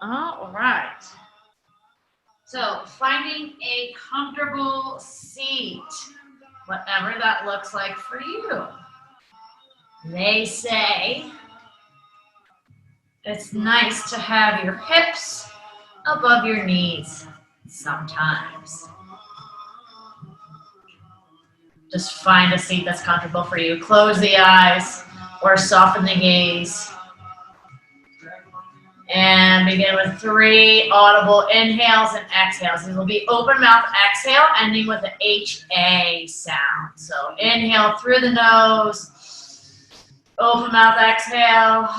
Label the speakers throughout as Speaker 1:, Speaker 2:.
Speaker 1: All right. So finding a comfortable seat, whatever that looks like for you. They say it's nice to have your hips above your knees sometimes. Just find a seat that's comfortable for you. Close the eyes or soften the gaze. And begin with 3 audible inhales and exhales. These will be open mouth exhale, ending with an HA sound. So inhale through the nose, open mouth exhale.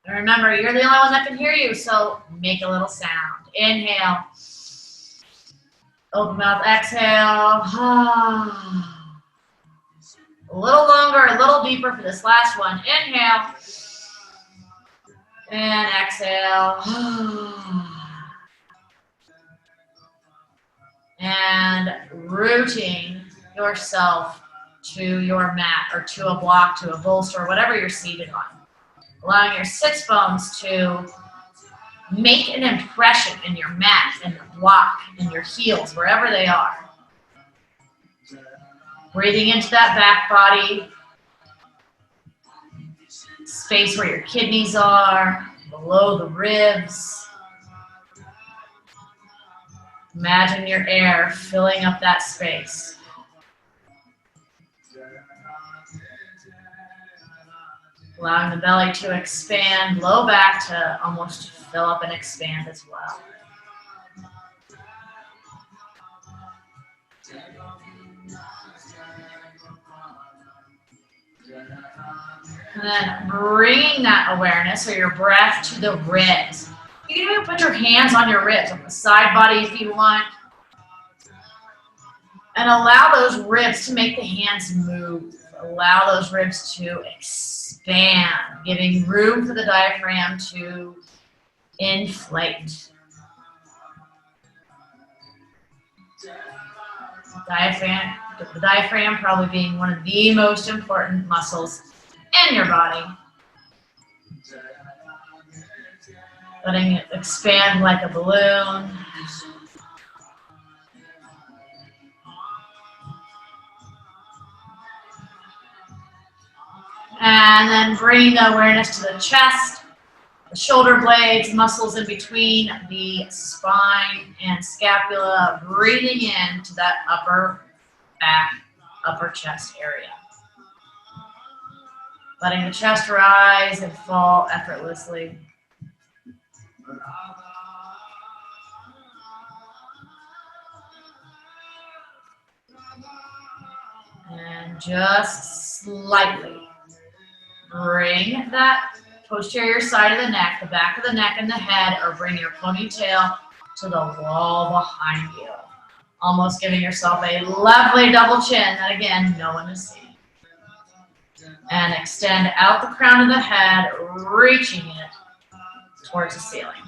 Speaker 1: And remember, you're the only one that can hear you, so make a little sound. Inhale, open mouth exhale. A little longer, a little deeper for this last one. Inhale. And exhale. And rooting yourself to your mat or to a block, to a bolster, or whatever you're seated on. Allowing your sits bones to make an impression in your mat, in your block, in your heels, wherever they are. Breathing into that back body. Space where your kidneys are, below the ribs. Imagine your air filling up that space. Allowing the belly to expand, low back to almost fill up and expand as well. And then bringing that awareness or your breath to the ribs. You can even put your hands on your ribs, on the side body if you want. And allow those ribs to make the hands move. Allow those ribs to expand, giving room for the diaphragm to inflate. The diaphragm probably being one of the most important muscles in your body. Letting it expand like a balloon. And then bringing the awareness to the chest, the shoulder blades, muscles in between the spine and scapula, breathing into that upper back, upper chest area. Letting the chest rise and fall effortlessly. And just slightly bring that posterior side of the neck, the back of the neck and the head, or bring your ponytail to the wall behind you. Almost giving yourself a lovely double chin that, again, no one is seeing. And extend out the crown of the head, reaching it towards the ceiling.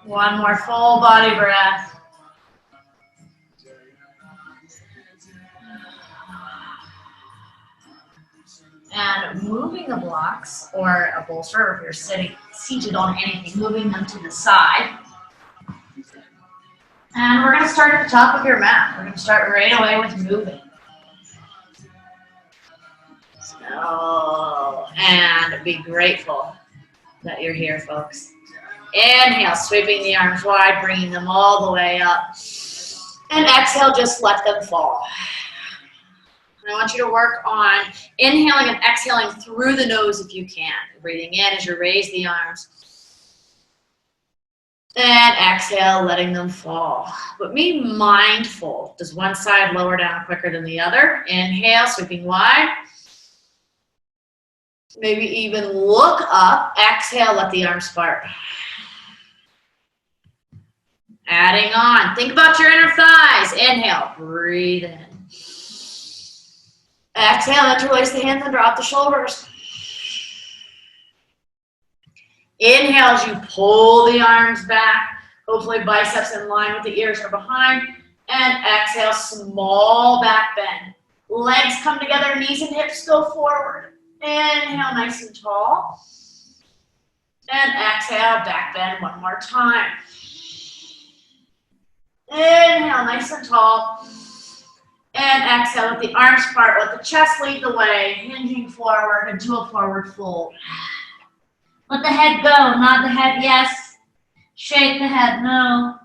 Speaker 1: One more full body breath. And moving the blocks or a bolster, or if you're seated on anything, moving them to the side. And we're going to start at the top of your mat. We're going to start right away with moving. So, and be grateful that you're here, folks. Inhale, sweeping the arms wide, bringing them all the way up. And exhale, just let them fall. And I want you to work on inhaling and exhaling through the nose if you can. Breathing in as you raise the arms. And exhale, letting them fall. But be mindful. Does one side lower down quicker than the other? Inhale, sweeping wide. Maybe even look up. Exhale, let the arms part. Adding on. Think about your inner thighs. Inhale, breathe in. Exhale, interlace the hands and drop the shoulders. Inhale as you pull the arms back. Hopefully biceps in line with the ears or behind. And exhale, small back bend. Legs come together, knees and hips go forward. Inhale, nice and tall. And exhale, back bend one more time. Inhale, nice and tall. And exhale, let the arms part, let the chest lead the way, hinging forward into a forward fold. Let the head go, nod the head yes. Shake the head no.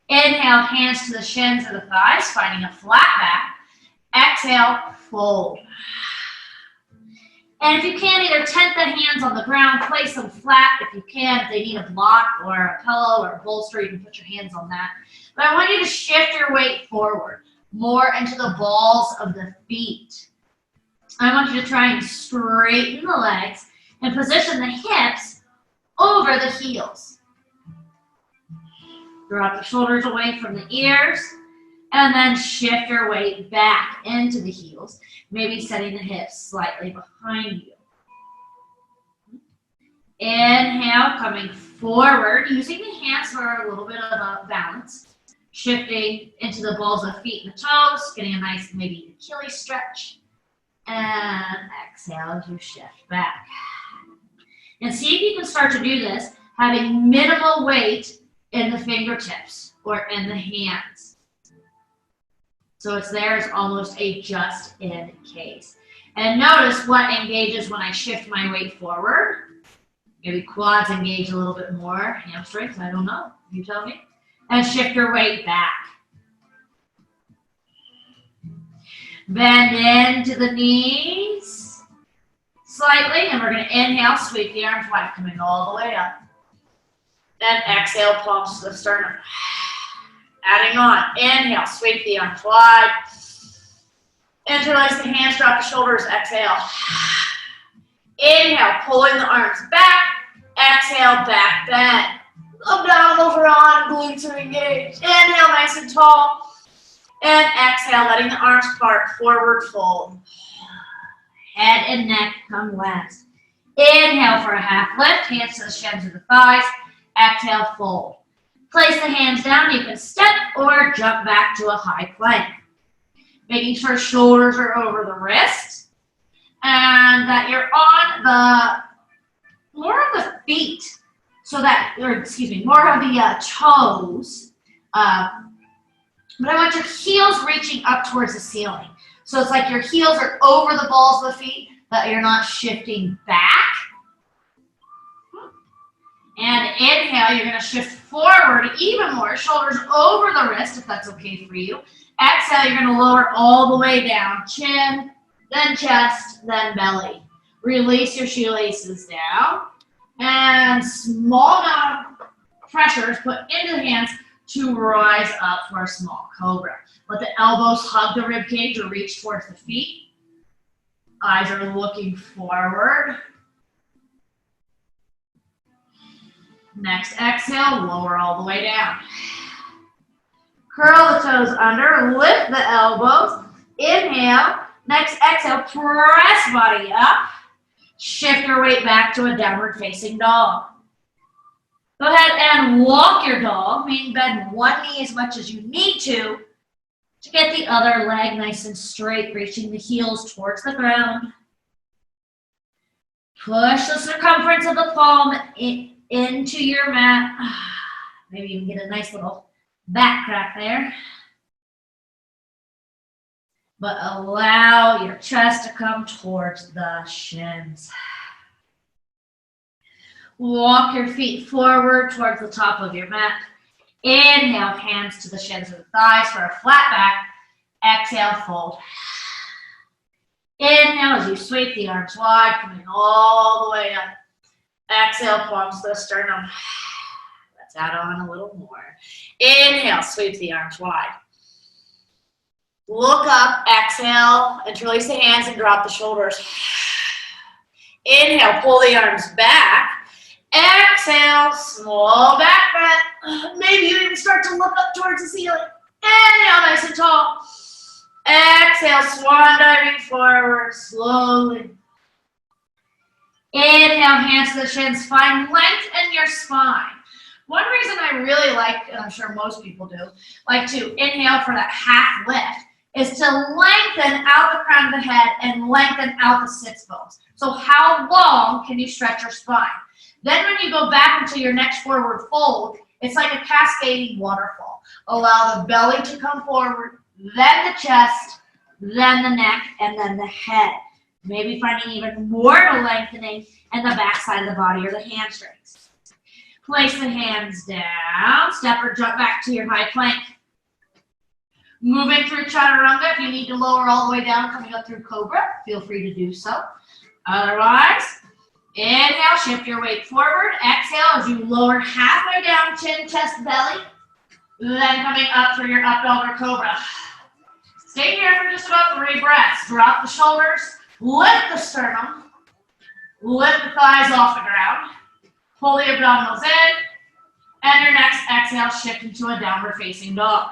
Speaker 1: Inhale, hands to the shins of the thighs, finding a flat back. Exhale, fold. And if you can, either tent the hands on the ground, place them flat if you can. If they need a block or a pillow or a bolster, you can put your hands on that. But I want you to shift your weight forward, more into the balls of the feet. I want you to try and straighten the legs and position the hips over the heels. Drop the shoulders away from the ears, and then shift your weight back into the heels, maybe setting the hips slightly behind you. Inhale, coming forward, using the hands for a little bit of a balance. Shifting into the balls of the feet and the toes, getting a nice maybe Achilles stretch. And exhale as you shift back. And see if you can start to do this, having minimal weight in the fingertips or in the hands. So it's there as almost a just in case. And notice what engages when I shift my weight forward. Maybe quads engage a little bit more, hamstrings, I don't know, you tell me. And shift your weight back. Bend into the knees slightly, and we're going to inhale, sweep the arms wide, coming all the way up. Then exhale, palms to the sternum. Adding on, inhale, sweep the arms wide. Interlace the hands, drop the shoulders, exhale. Inhale, pulling the arms back. Exhale, back bend. Abdominals are on, glutes are engaged. Inhale, nice and tall. And exhale, letting the arms part, forward fold. Head and neck come last. Inhale for a half lift, hands to the shins of the thighs. Exhale, fold. Place the hands down. You can step or jump back to a high plank. Making sure shoulders are over the wrists and that you're on the more of the feet, so that, or excuse me, more of the toes. But I want your heels reaching up towards the ceiling. So it's like your heels are over the balls of the feet, but you're not shifting back. And inhale, you're going to shift forward even more, shoulders over the wrist, if that's okay for you. Exhale, you're going to lower all the way down, chin, then chest, then belly. Release your shoelaces down, and small amount of pressure is put into the hands to rise up for a small cobra. Let the elbows hug the rib cage or reach towards the feet. Eyes are looking forward. Next exhale, lower all the way down. Curl the toes under, lift the elbows. Inhale. Next exhale, press body up. Shift your weight back to a downward facing dog. Go ahead and walk your dog, meaning bend one knee as much as you need to get the other leg nice and straight, reaching the heels towards the ground. Push the circumference of the palm into your mat. Maybe you can get a nice little back crack there. But allow your chest to come towards the shins. Walk your feet forward towards the top of your mat. Inhale, hands to the shins of the thighs for a flat back. Exhale, fold. Inhale as you sweep the arms wide, coming all the way up. Exhale, palms to the sternum. Let's add on a little more. Inhale, sweep the arms wide. Look up, exhale, interlace the hands and drop the shoulders. Inhale, pull the arms back. Exhale, small back bend. Maybe you even start to look up towards the ceiling. Inhale, nice and tall. Exhale, swan diving forward slowly. Inhale, hands to the shins. Find length in your spine. One reason I really like, and I'm sure most people do, like to inhale for that half lift is to lengthen out the crown of the head and lengthen out the sits bones. So how long can you stretch your spine? Then when you go back into your next forward fold, it's like a cascading waterfall. Allow the belly to come forward, then the chest, then the neck, and then the head. Maybe finding even more lengthening in the back side of the body or the hamstrings. Place the hands down, step or jump back to your high plank. Moving through chaturanga, if you need to lower all the way down, coming up through cobra, feel free to do so. Otherwise, inhale, shift your weight forward. Exhale as you lower halfway down, chin, chest, belly. Then coming up through your up dog or cobra. Stay here for just about 3 breaths. Drop the shoulders, lift the sternum, lift the thighs off the ground. Pull the abdominals in, and your next exhale, shift into a downward facing dog.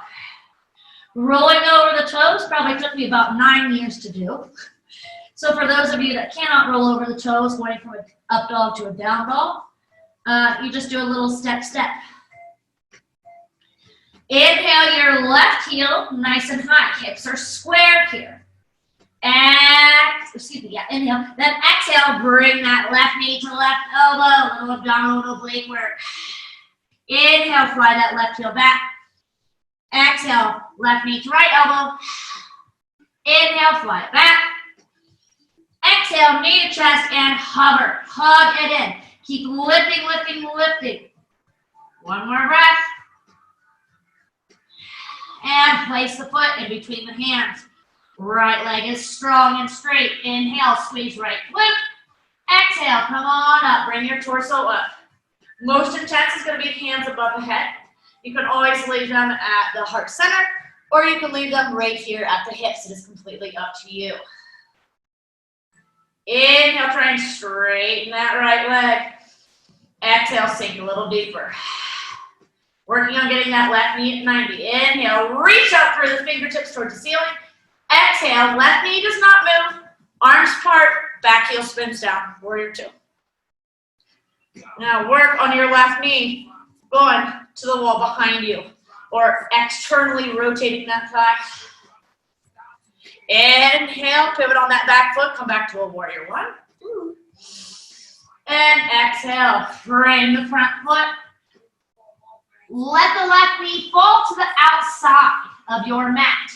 Speaker 1: Rolling over the toes probably took me about 9 years to do. So for those of you that cannot roll over the toes, going from an up dog to a down dog, you just do a little step, step. Inhale your left heel nice and high. Hips are squared here. Inhale. Then exhale, bring that left knee to left elbow, little abdominal oblique work. Inhale, fly that left heel back. Exhale, left knee to right elbow. Inhale, fly it back. Exhale, knee to chest and hover. Hug it in. Keep lifting, lifting, lifting. One more breath. And place the foot in between the hands. Right leg is strong and straight. Inhale, squeeze right glute. Exhale, come on up. Bring your torso up. Most intense is going to be hands above the head. You can always leave them at the heart center, or you can leave them right here at the hips. It is completely up to you. Inhale, try and straighten that right leg. Exhale, sink a little deeper. Working on getting that left knee at 90. Inhale, reach up through the fingertips towards the ceiling. Exhale, left knee does not move. Arms part, back heel spins down. Warrior 2. Now work on your left knee, going to the wall behind you, or externally rotating that thigh. Inhale, pivot on that back foot, come back to a warrior 1. And exhale, frame the front foot. Let the left knee fall to the outside of your mat.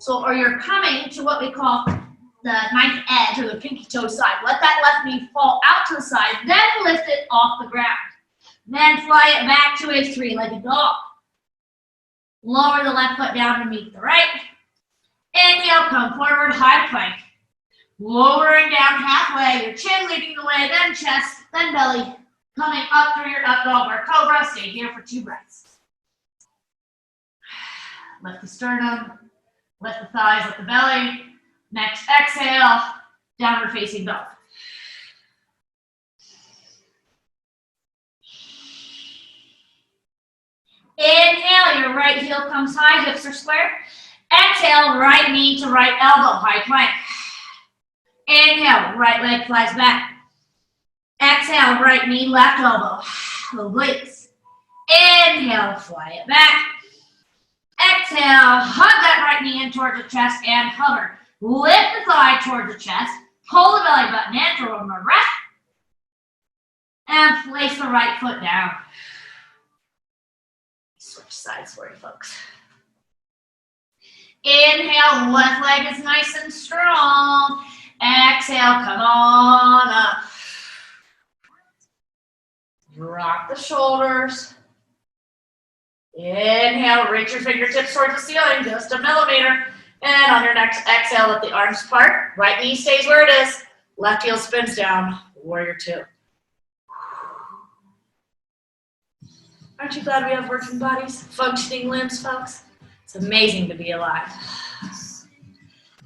Speaker 1: So, or you're coming to what we call the ninth edge or the pinky toe side. Let that left knee fall out to the side, then lift it off the ground. Then fly it back to a 3-legged dog. Lower the left foot down to meet the right. Inhale, come forward, high plank. Lowering down halfway, your chin leading the way, then chest, then belly. Coming up through your up dog or cobra. Stay here for 2 breaths. Lift the sternum. Lift the thighs, lift the belly. Next exhale, downward facing dog. Inhale, your right heel comes high, hips are square. Exhale, right knee to right elbow, high plank. Inhale, right leg flies back. Exhale, right knee, left elbow, obliques. Inhale, fly it back. Exhale, hug that right knee in towards the chest and hover. Lift the thigh towards the chest. Pull the belly button in for one more breath. And place the right foot down. Switch sides for you folks. Inhale, left leg is nice and strong. Exhale, come on up. Drop the shoulders. Inhale, reach your fingertips towards the ceiling, just a millimeter. And on your next exhale, let the arms part. Right knee stays where it is. Left heel spins down, warrior 2. Aren't you glad we have working bodies, functioning limbs, folks? It's amazing to be alive.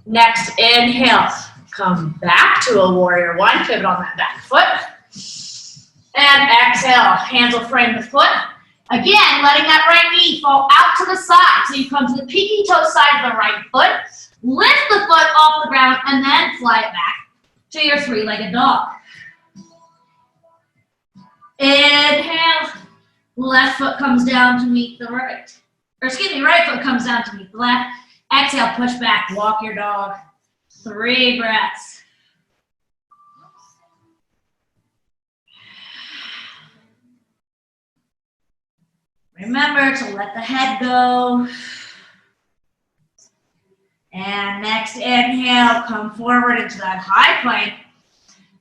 Speaker 1: Next, inhale. Come back to a warrior 1. Pivot on that back foot. And exhale. Hands will frame the foot. Again, letting that right knee fall out to the side. So you come to the pinky toe side of the right foot. Lift the foot off the ground and then fly it back to your 3-legged dog. Inhale, left foot comes down to meet the right. Or excuse me, right foot comes down to meet the left. Exhale, push back, walk your dog. 3 breaths. Remember to let the head go. And next inhale, come forward into that high plank.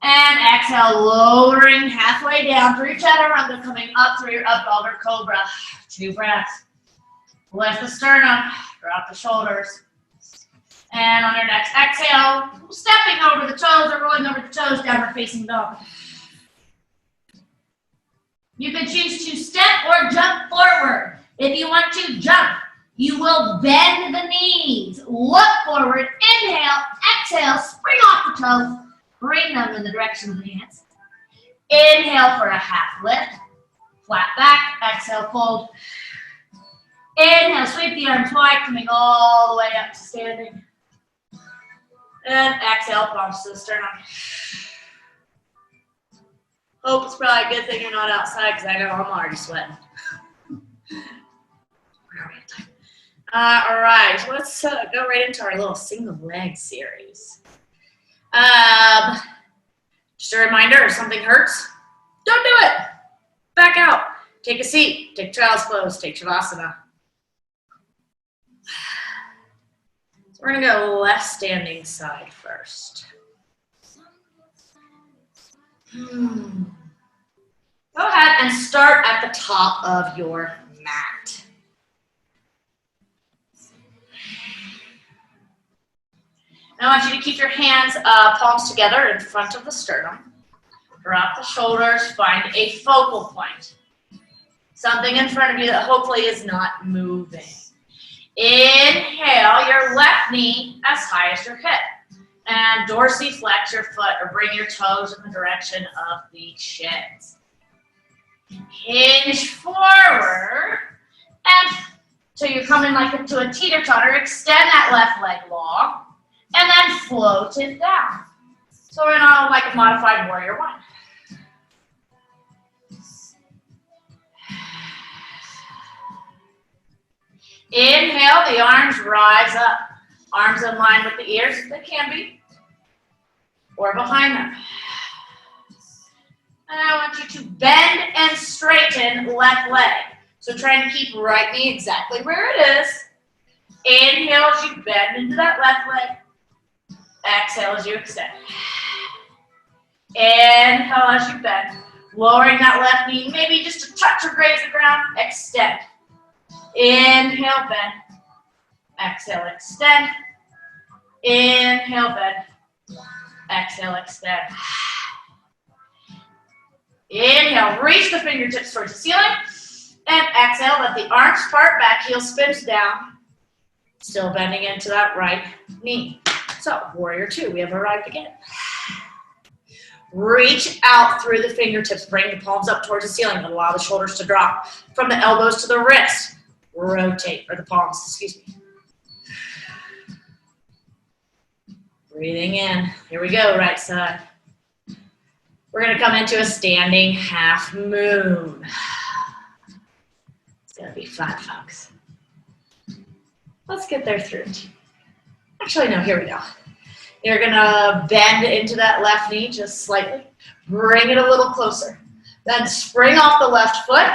Speaker 1: And exhale, lowering halfway down through chaturanga, coming up through your up dog or cobra. 2 breaths. Lift the sternum, drop the shoulders. And on your next exhale, stepping over the toes or rolling over the toes, downward facing dog. You can choose to step or jump forward. If you want to jump, you will bend the knees. Look forward, inhale, exhale, spring off the toes. Bring them in the direction of the hands. Inhale for a half lift. Flat back, exhale, fold. Inhale, sweep the arms wide, coming all the way up to standing. And exhale, palms to the sternum. Hope it's probably a good thing you're not outside because I know I'm already sweating. All right, let's go right into our little single leg series. Just a reminder, if something hurts, don't do it. Back out. Take a seat. Take child's pose. Take Shavasana. So we're going to go left standing side first. Go ahead and start at the top of your mat. Now I want you to keep your hands, palms together in front of the sternum. Drop the shoulders, find a focal point. Something in front of you that hopefully is not moving. Inhale your left knee as high as your hip. And dorsiflex your foot or bring your toes in the direction of the shins. Hinge forward. And so you're coming like to a teeter-totter. Extend that left leg long. And then float it down. So we're in like a modified warrior 1. Inhale, the arms rise up. Arms in line with the ears if they can be. Or behind them. And I want you to bend and straighten left leg. So try and keep right knee exactly where it is. Inhale as you bend into that left leg. Exhale as you extend. Inhale as you bend. Lowering that left knee, maybe just a touch or graze the ground. Extend. Inhale, bend. Exhale, extend. Inhale, bend. Exhale, extend. Inhale, reach the fingertips towards the ceiling. And exhale, let the arms part back, heel spins down. Still bending into that right knee. So, warrior 2, we have arrived again. Reach out through the fingertips. Bring the palms up towards the ceiling. Allow the shoulders to drop. From the elbows to the wrist. Rotate, or the palms, excuse me. Breathing in. Here we go, right side. We're going to come into a standing half moon. It's going to be fun, folks. Let's get there through it. Actually, no, here we go. You're going to bend into that left knee just slightly. Bring it a little closer. Then spring off the left foot.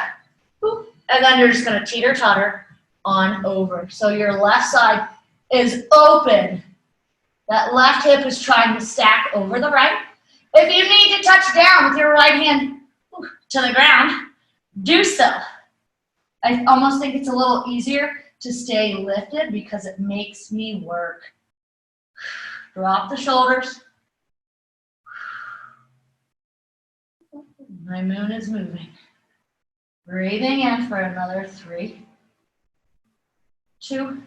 Speaker 1: And then you're just going to teeter-totter on over. So your left side is open. That left hip is trying to stack over the right. If you need to touch down with your right hand to the ground, do so. I almost think it's a little easier to stay lifted because it makes me work. Drop the shoulders. My moon is moving. Breathing in for another 3, 2,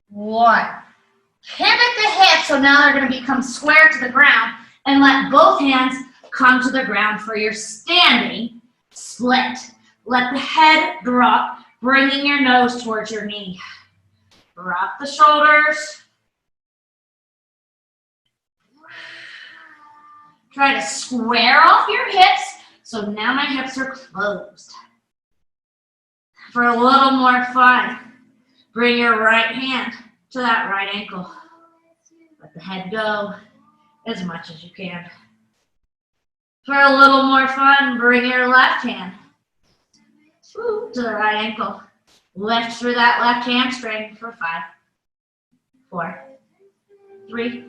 Speaker 1: 1. Pivot the hips, so now they're going to become square to the ground, and let both hands come to the ground for your standing split. Let the head drop, bringing your nose towards your knee. Drop the shoulders. Try to square off your hips So now my hips are closed. For a little more fun, bring your right hand to that right ankle. Let the head go as much as you can. For a little more fun, bring your left hand to the right ankle. Lift through that left hamstring for 5, 4, 3,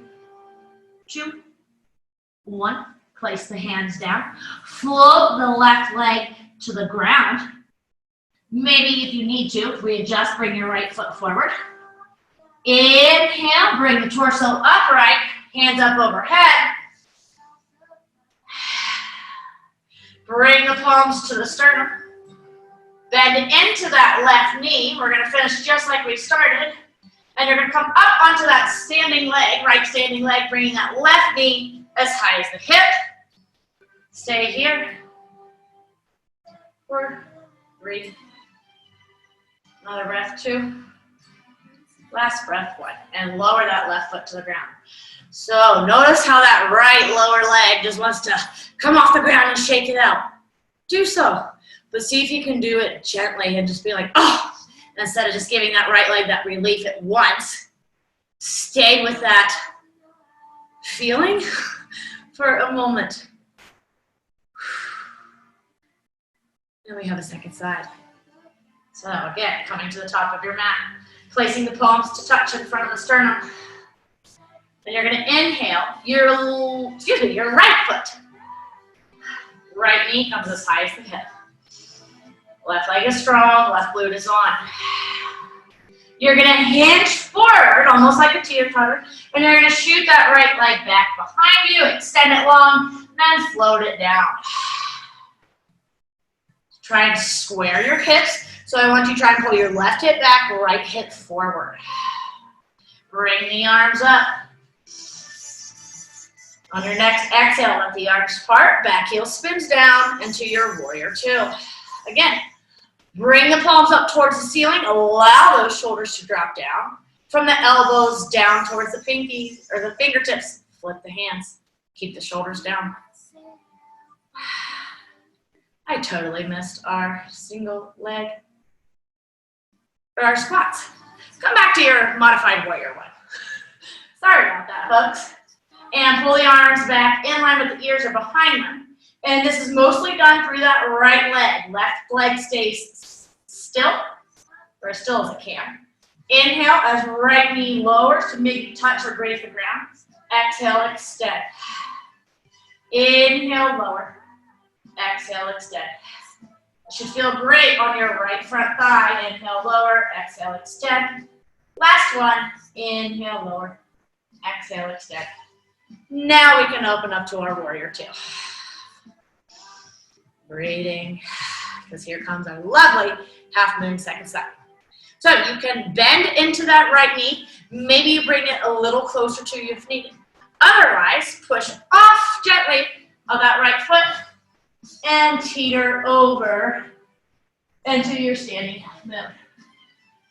Speaker 1: 2, 1. Place the hands down. Float the left leg to the ground. Maybe if you need to, if we adjust, bring your right foot forward. Inhale, bring the torso upright, hands up overhead. Bring the palms to the sternum. Bend into that left knee. We're going to finish just like we started. And you're going to come up onto that standing leg, right standing leg, bringing that left knee as high as the hip. Stay here. 4, 3. Another breath, 2. Last breath, 1. And lower that left foot to the ground. So notice how that right lower leg just wants to come off the ground and shake it out. Do so. But see if you can do it gently and just be like, oh, instead of just giving that right leg that relief at once. Stay with that feeling for a moment. And we have a second side. So again, coming to the top of your mat, placing the palms to touch in front of the sternum. And you're going to inhale your right foot. Right knee comes as high as the hip. Left leg is strong, left glute is on. You're going to hinge forward, almost like a teeter-totter, and you're going to shoot that right leg back behind you, extend it long, then float it down. Try and square your hips. So I want you to try and pull your left hip back, right hip forward. Bring the arms up. On your next exhale, let the arms part, back heel spins down into your warrior 2. Again, bring the palms up towards the ceiling, allow those shoulders to drop down. From the elbows down towards the pinkies or the fingertips, flip the hands, keep the shoulders down. I totally missed our single leg, or our squats. Come back to your modified warrior 1. Sorry about that, folks. And pull the arms back in line with the ears or behind them. And this is mostly done through that right leg. Left leg stays still, or as still as it can. Inhale as right knee lowers to maybe touch or graze the ground. Exhale, extend. Inhale, lower. Exhale, extend. It should feel great on your right front thigh. Inhale, lower. Exhale, extend. Last one. Inhale, lower. Exhale, extend. Now we can open up to our warrior 2. Breathing, because here comes our lovely half moon second side. So you can bend into that right knee. Maybe you bring it a little closer to you if needed. Otherwise, push off gently of that right foot and teeter over into your standing half moon.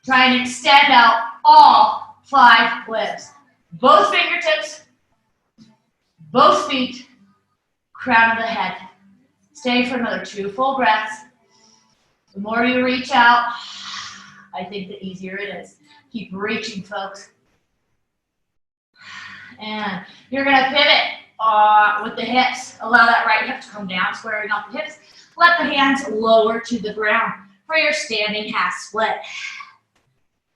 Speaker 1: Try and extend out all 5 limbs. Both fingertips, both feet, crown of the head. Stay for another 2 full breaths. The more you reach out, I think the easier it is. Keep reaching, folks. And you're going to pivot with the hips. Allow that right hip to come down, squaring off the hips. Let the hands lower to the ground for your standing half split.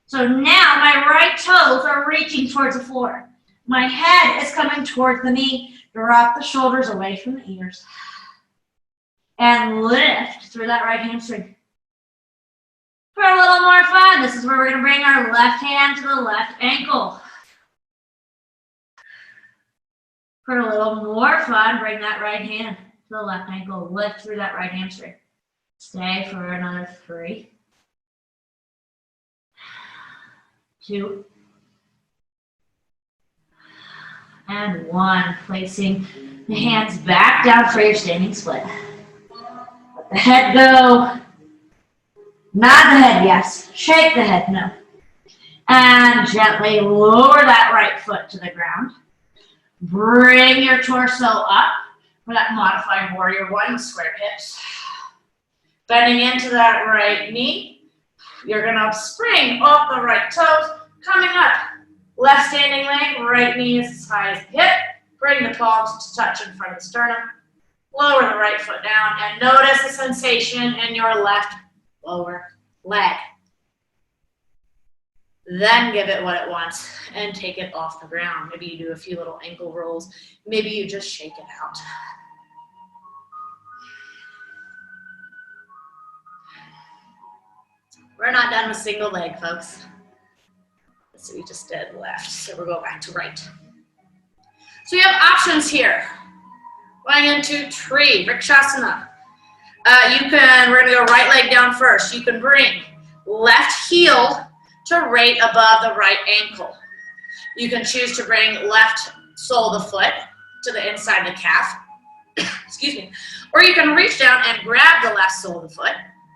Speaker 1: So now my right toes are reaching towards the floor. My head is coming towards the knee. Drop the shoulders away from the ears. And lift through that right hamstring. For a little more fun, this is where we're going to bring our left hand to the left ankle. For a little more fun, bring that right hand to the left ankle. Lift through that right hamstring. Stay for another 3, 2, and 1. Placing the hands back down for your standing split. Let the head go. Nod the head, yes. Shake the head, no. And gently lower that right foot to the ground. Bring your torso up. for that modified warrior one with square hips. Bending into that right knee. You're gonna spring off the right toes, coming up. Left standing leg, right knee is as high as the hip. Bring the palms to touch in front of the sternum. Lower the right foot down and notice the sensation in your left lower leg. Then give it what it wants and take it off the ground. Maybe you do a few little ankle rolls. Maybe you just shake it out. We're not done with single leg, folks. So we just did left, so we'll go back to right. So you have options here. Going into tree, Vrikshasana. We're gonna go right leg down first. You can bring left heel to right above the right ankle. You can choose to bring left sole of the foot to the inside of the calf. Excuse me. Or you can reach down and grab the left sole of the foot,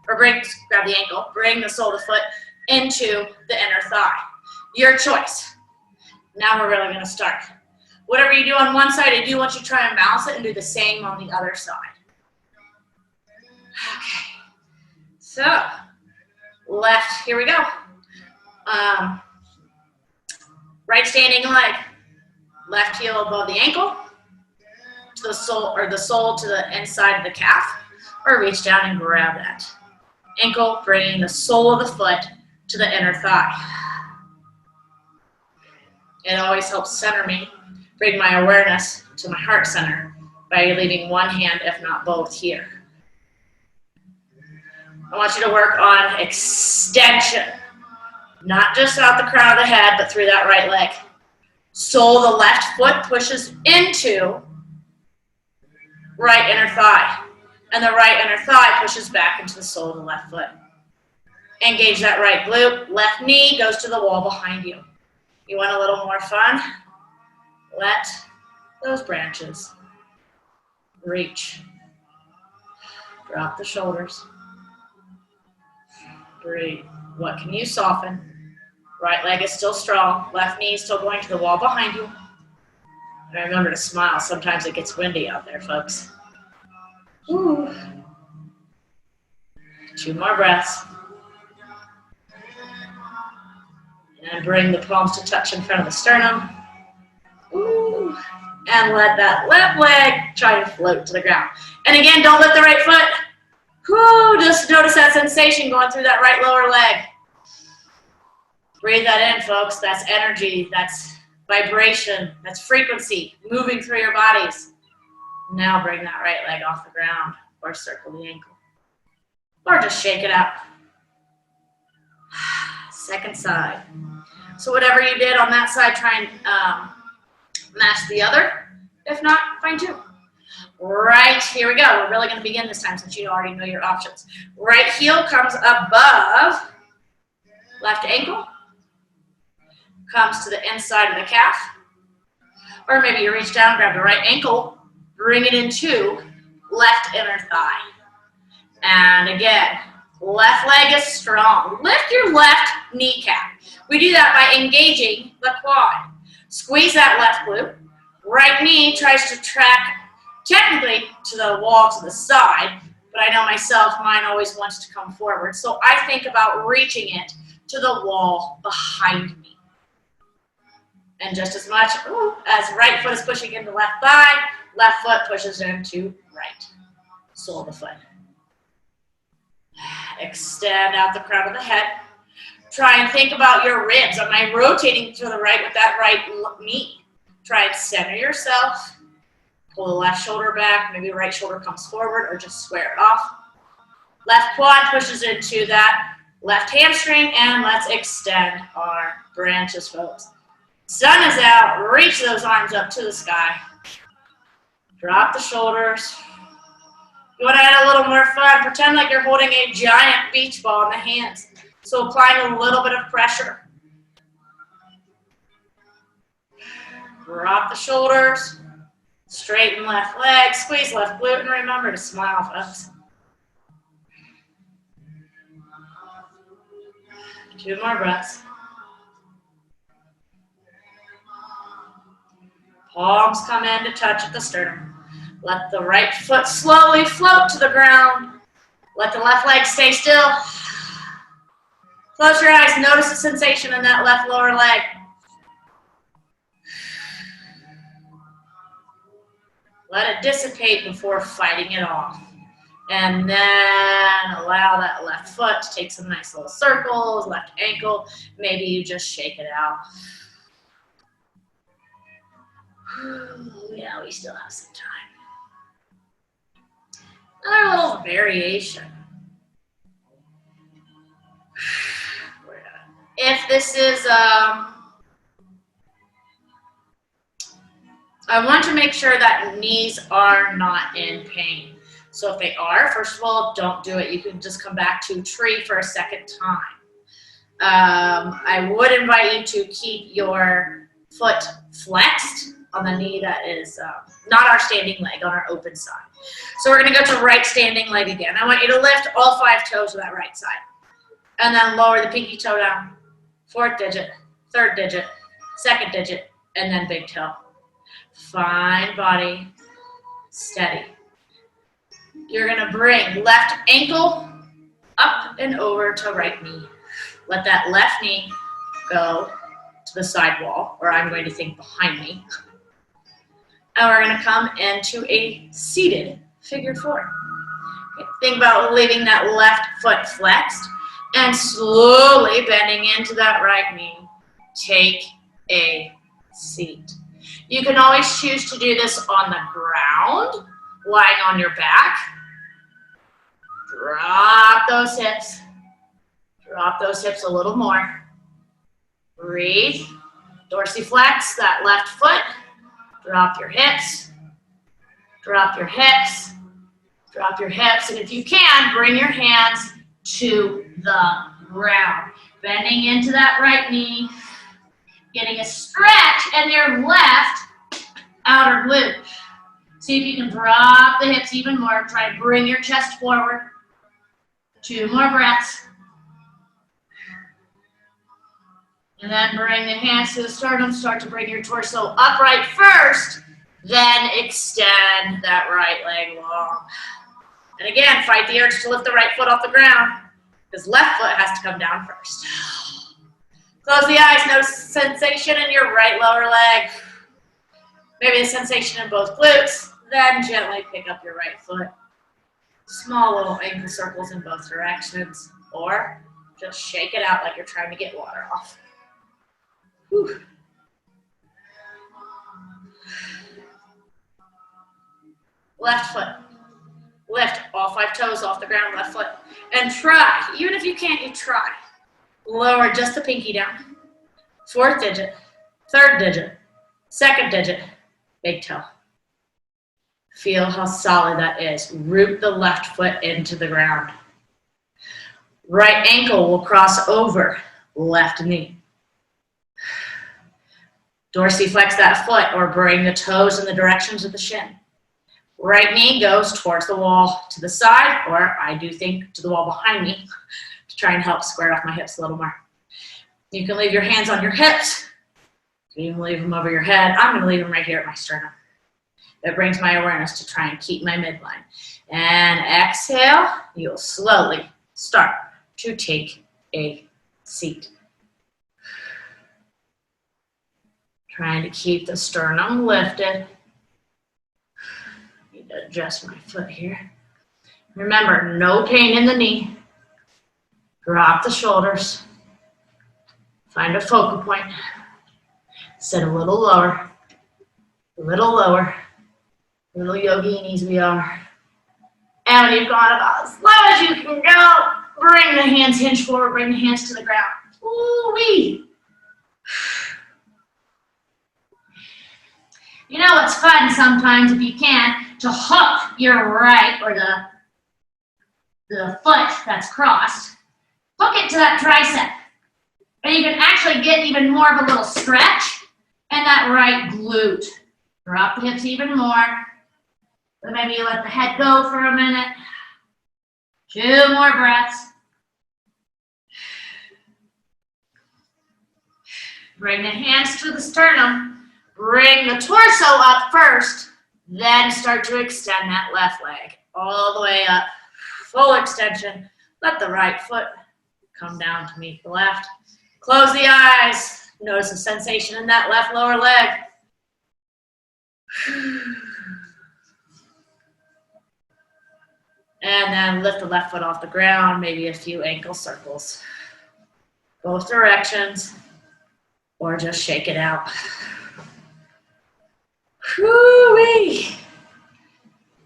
Speaker 1: or grab the ankle, bring the sole of the foot into the inner thigh. Your choice. Now we're really gonna start. Whatever you do on one side, I do want you to try and balance it and do the same on the other side. Okay. So, left, here we go. Right standing leg, left heel above the ankle, to the sole, or the sole to the inside of the calf, or reach down and grab that. Ankle, bringing the sole of the foot to the inner thigh. It always helps center me, bring my awareness to my heart center by leaving one hand, if not both, here. I want you to work on extension, not just out the crown of the head, but through that right leg. Sole of the left foot pushes into right inner thigh, and the right inner thigh pushes back into the sole of the left foot. Engage that right glute, left knee goes to the wall behind you. You want a little more fun? Let those branches reach. Drop the shoulders. Breathe. What can you soften? Right leg is still strong. Left knee is still going to the wall behind you. And remember to smile. Sometimes it gets windy out there, folks. Ooh. 2 more breaths. And bring the palms to touch in front of the sternum. Ooh. And let that left leg try to float to the ground. And again, don't lift the right foot. Whoo, just notice that sensation going through that right lower leg. Breathe that in, folks. That's energy. That's vibration. That's frequency moving through your bodies. Now bring that right leg off the ground or circle the ankle. Or just shake it out. Second side. So whatever you did on that side, try and match the other. If not, fine too. Right, here we go. We're really going to begin this time since you already know your options. Right heel comes above left ankle. Comes to the inside of the calf. Or maybe you reach down, grab the right ankle, bring it into left inner thigh. And again, left leg is strong. Lift your left kneecap. We do that by engaging the quad. Squeeze that left glute. Right knee tries to track technically to the wall to the side, but I know myself, mine always wants to come forward. So I think about reaching it to the wall behind me. And just as much as right foot is pushing into left thigh, left foot pushes into right sole of the foot. Extend out the crown of the head. Try and think about your ribs. Am I rotating to the right with that right knee? Try and center yourself. Pull the left shoulder back. Maybe right shoulder comes forward or just square it off. Left quad pushes into that left hamstring, and let's extend our branches, folks. Sun is out. Reach those arms up to the sky. Drop the shoulders. You want to add a little more fun? Pretend like you're holding a giant beach ball in the hands. So applying a little bit of pressure. Drop the shoulders. Straighten left leg. Squeeze left glute. And remember to smile, folks. 2 more breaths. Palms come in to touch at the sternum. Let the right foot slowly float to the ground. Let the left leg stay still. Close your eyes. Notice the sensation in that left lower leg. Let it dissipate before fighting it off. And then allow that left foot to take some nice little circles, left ankle. Maybe you just shake it out. Yeah, we still have some time. Another little variation. If this is, I want to make sure that knees are not in pain. So if they are, first of all, don't do it. You can just come back to tree for a second time. I would invite you to keep your foot flexed on the knee that is not our standing leg, on our open side. So we're going to go to right standing leg again. I want you to lift all 5 toes of that right side. And then lower the pinky toe down. 4th digit, 3rd digit, 2nd digit, and then big toe. Fine body, steady. You're going to bring left ankle up and over to right knee. Let that left knee go to the side wall, or I'm going to think behind me. And we're going to come into a seated figure 4. Okay, think about leaving that left foot flexed and slowly bending into that right knee. Take a seat. You can always choose to do this on the ground, lying on your back. Drop those hips. Drop those hips a little more. Breathe. Dorsiflex that left foot. Drop your hips. Drop your hips. Drop your hips. And if you can, bring your hands to the ground. Bending into that right knee. Getting a stretch in your left outer glute. See if you can drop the hips even more. Try and bring your chest forward. 2 more breaths. And then bring the hands to the sternum. Start to bring your torso upright first. Then extend that right leg long. And again, fight the urge to lift the right foot off the ground, because left foot has to come down first. Close the eyes. Notice the sensation in your right lower leg. Maybe the sensation in both glutes. Then gently pick up your right foot. Small little ankle circles in both directions. Or just shake it out like you're trying to get water off. Whew. Left foot. Lift all 5 toes off the ground, left foot. And try, even if you can't, you try. Lower just the pinky down. 4th digit, 3rd digit, 2nd digit, big toe. Feel how solid that is. Root the left foot into the ground. Right ankle will cross over left knee. Dorsiflex that foot or bring the toes in the directions of the shin. Right knee goes towards the wall to the side, or I do think to the wall behind me to try and help square off my hips a little more. You can leave your hands on your hips. You can leave them over your head. I'm going to leave them right here at my sternum. That brings my awareness to try and keep my midline. And exhale, you'll slowly start to take a seat. Trying to keep the sternum lifted. Need to adjust my foot here. Remember, no pain in the knee. Drop the shoulders. Find a focal point. Sit a little lower. A little lower. Little yoginis we are. And when you've gone about as low as you can go, bring the hands hinge forward, bring the hands to the ground. Ooh-wee. You know, it's fun sometimes, if you can, to hook your right, or the foot that's crossed, hook it to that tricep. And you can actually get even more of a little stretch in that right glute. Drop the hips even more. Then maybe you let the head go for a minute. 2 more breaths. Bring the hands to the sternum. Bring the torso up first, Then start to extend that left leg all the way up. Full extension. Let the right foot come down to meet the left. Close the eyes. Notice the sensation in that left lower leg. And then lift the left foot off the ground, maybe a few ankle circles. Both directions, or just shake it out. Whoo-wee.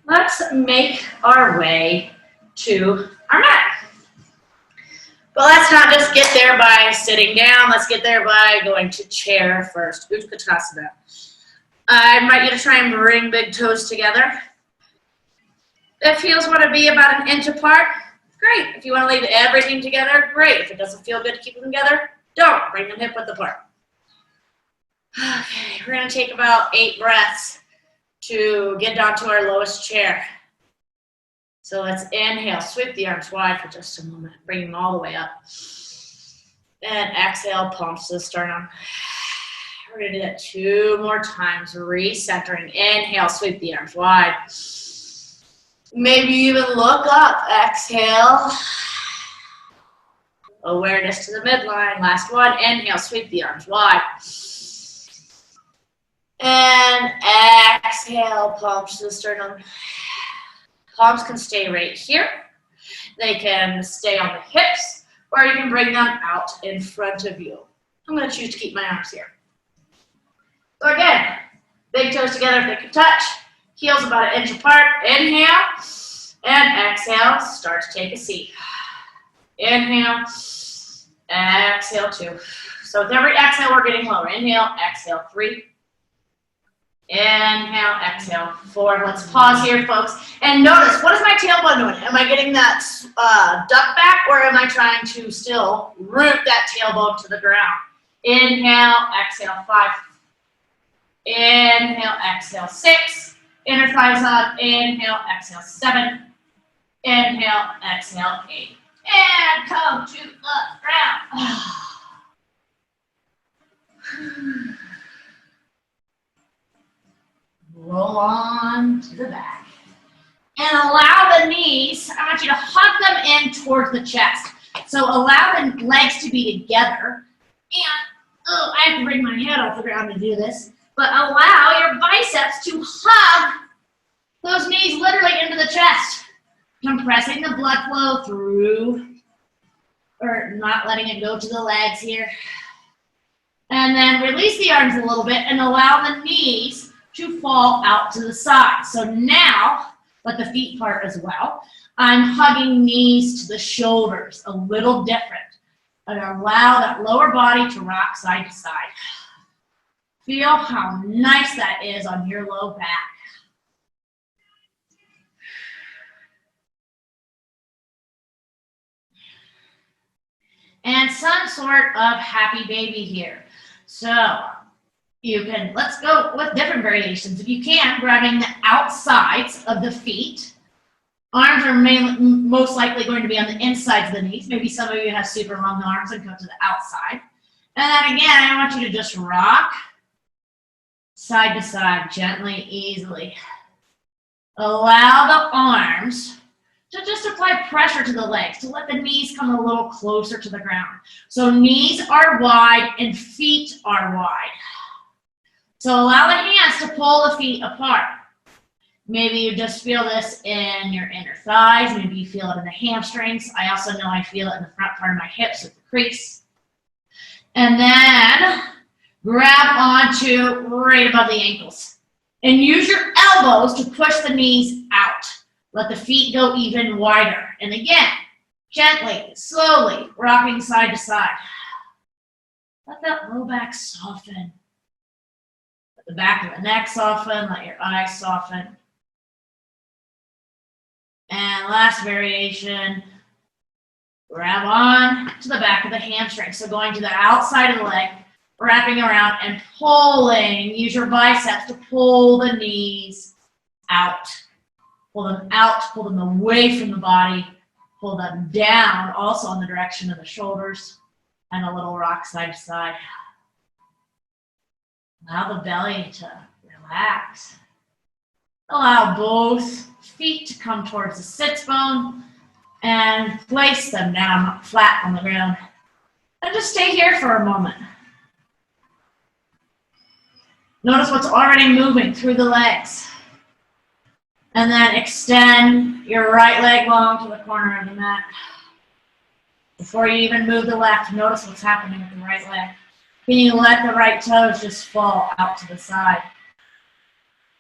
Speaker 1: Let's make our way to our mat. But let's not just get there by sitting down. Let's get there by going to chair first. Utkatasana. I invite you to try and bring big toes together. If heels want to be about an inch apart, great. If you want to leave everything together, great. If it doesn't feel good to keep them together, don't. Bring them hip width apart. Okay, we're going to take about 8 breaths to get down to our lowest chair. So let's inhale, sweep the arms wide for just a moment, bring them all the way up. And exhale, palms to the sternum. We're going to do that 2 more times, recentering. Inhale, sweep the arms wide. Maybe even look up, exhale. Awareness to the midline. Last one, inhale, sweep the arms wide. And exhale, palms to the sternum. Palms can stay right here. They can stay on the hips, or you can bring them out in front of you. I'm going to choose to keep my arms here. So again, big toes together if they can touch. Heels about an inch apart. Inhale and exhale. Start to take a seat. Inhale, exhale 2. So with every exhale, we're getting lower. Inhale, exhale 3. Inhale, exhale 4. Let's pause here, folks. And notice, what is my tailbone doing? Am I getting that duck back, or am I trying to still root that tailbone to the ground? Inhale, exhale 5. Inhale, exhale 6. Inner thighs up. Inhale, exhale 7. Inhale, exhale 8. And come to the ground. Roll on to the back. And allow the knees, I want you to hug them in towards the chest. So allow the legs to be together. And, I have to bring my head off the ground to do this. But allow your biceps to hug those knees literally into the chest. Compressing the blood flow through, or not letting it go to the legs here. And then release the arms a little bit and allow the knees to fall out to the side. So now, let the feet part as well. I'm hugging knees to the shoulders, a little different. And allow that lower body to rock side to side. Feel how nice that is on your low back. And some sort of happy baby here. So you can, let's go with different variations. If you can, grabbing the outsides of the feet. Arms are most likely going to be on the insides of the knees. Maybe some of you have super long arms and come to the outside. And then again, I want you to just rock side to side, gently, easily. Allow the arms to just apply pressure to the legs, to let the knees come a little closer to the ground. So knees are wide and feet are wide. So allow the hands to pull the feet apart. Maybe you just feel this in your inner thighs. Maybe you feel it in the hamstrings. I also know I feel it in the front part of my hips with the crease. And then grab onto right above the ankles. And use your elbows to push the knees out. Let the feet go even wider. And again, gently, slowly, rocking side to side. Let that low back soften. Let the back of the neck soften. Let your eyes soften. And last variation, grab on to the back of the hamstring. So going to the outside of the leg, wrapping around and pulling. Use your biceps to pull the knees out. Pull them out, pull them away from the body, pull them down, also in the direction of the shoulders, and a little rock side to side. Allow the belly to relax. Allow both feet to come towards the sits bone and place them down flat on the ground. And just stay here for a moment. Notice what's already moving through the legs. And then extend your right leg long to the corner of the mat. Before you even move the left, notice what's happening with the right leg. Can you let the right toes just fall out to the side?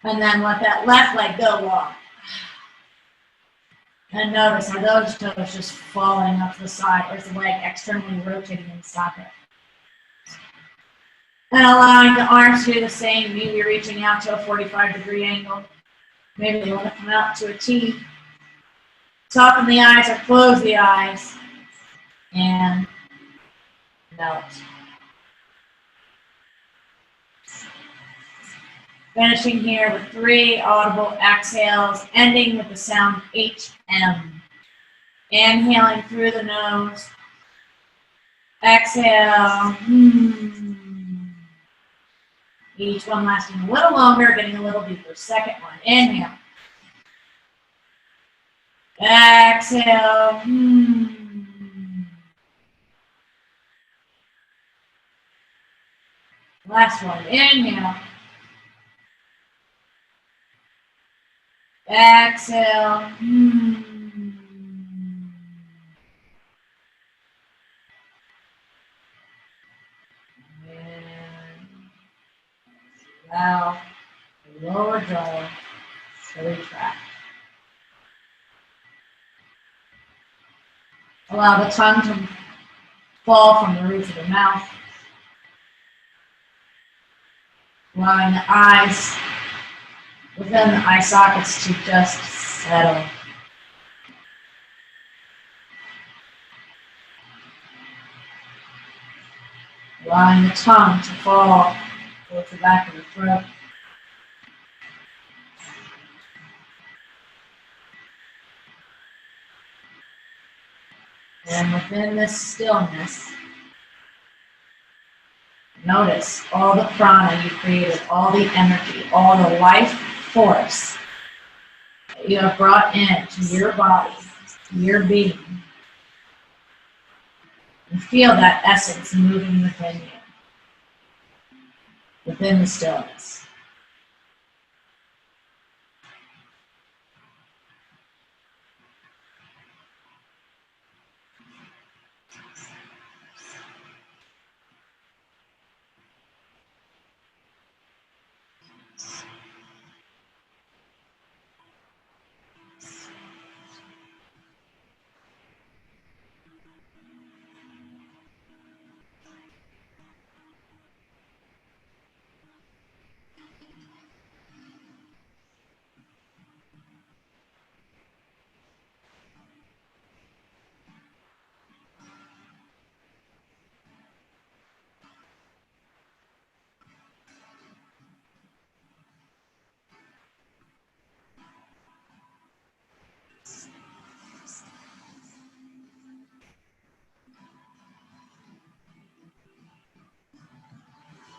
Speaker 1: And then let that left leg go long. And notice, are those toes just falling up to the side, or is the leg externally rotating in the socket? And allowing the arms to do the same, maybe reaching out to a 45-degree angle. Maybe they want to come out to a T. Soften the eyes or close the eyes. And melt. Finishing here with 3 audible exhales, ending with the sound HM. Inhaling through the nose. Exhale. Each one lasting a little longer, getting a little deeper. Second one, inhale. Exhale. Last one, inhale. Exhale. Allow the lower jaw to retract. Allow the tongue to fall from the roof of the mouth. Allowing the eyes within the eye sockets to just settle. Allowing the tongue to fall towards the back of the throat. And within this stillness, notice all the prana you created, all the energy, all the life force that you have brought into your body, your being. And feel that essence moving within you, within the stillness.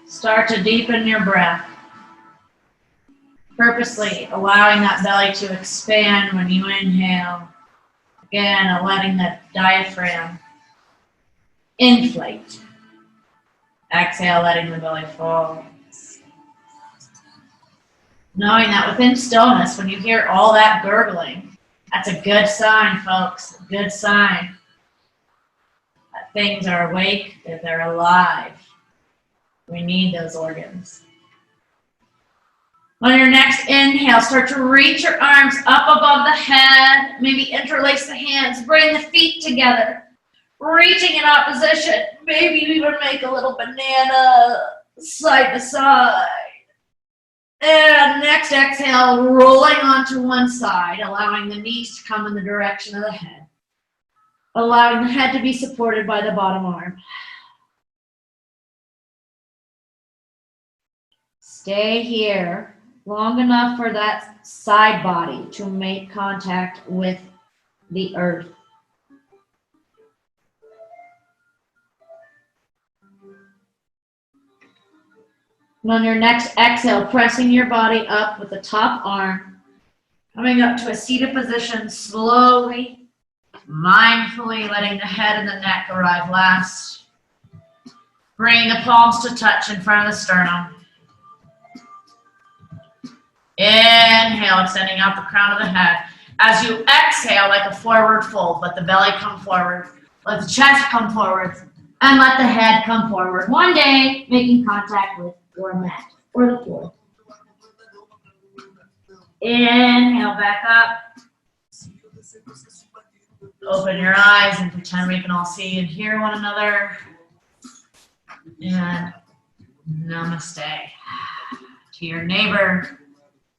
Speaker 1: Start to deepen your breath, purposely allowing that belly to expand when you inhale. Again, letting the diaphragm inflate. Exhale, letting the belly fall. Knowing that within stillness, when you hear all that gurgling, that's a good sign, folks, a good sign that things are awake, that they're alive. We need those organs. On your next inhale, start to reach your arms up above the head. Maybe interlace the hands. Bring the feet together. Reaching in opposition. Maybe even make a little banana side to side. And next exhale, rolling onto one side, allowing the knees to come in the direction of the head. Allowing the head to be supported by the bottom arm. Stay here long enough for that side body to make contact with the earth. And on your next exhale, pressing your body up with the top arm, Coming up to a seated position slowly, mindfully letting the head and the neck arrive last. Bringing the palms to touch in front of the sternum. Inhale, extending out the crown of the head. As you exhale, like a forward fold, let the belly come forward. Let the chest come forward. And let the head come forward. One day, making contact with your mat or the floor. Inhale, back up. Open your eyes and pretend we can all see and hear one another. And namaste. To your neighbor,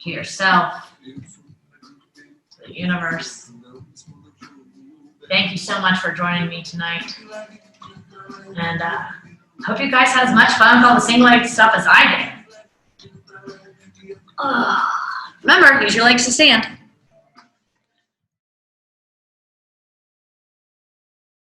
Speaker 1: to yourself, to the universe. Thank you so much for joining me tonight. And hope you guys had as much fun with all the single-legged stuff as I did. Remember, use your legs to stand.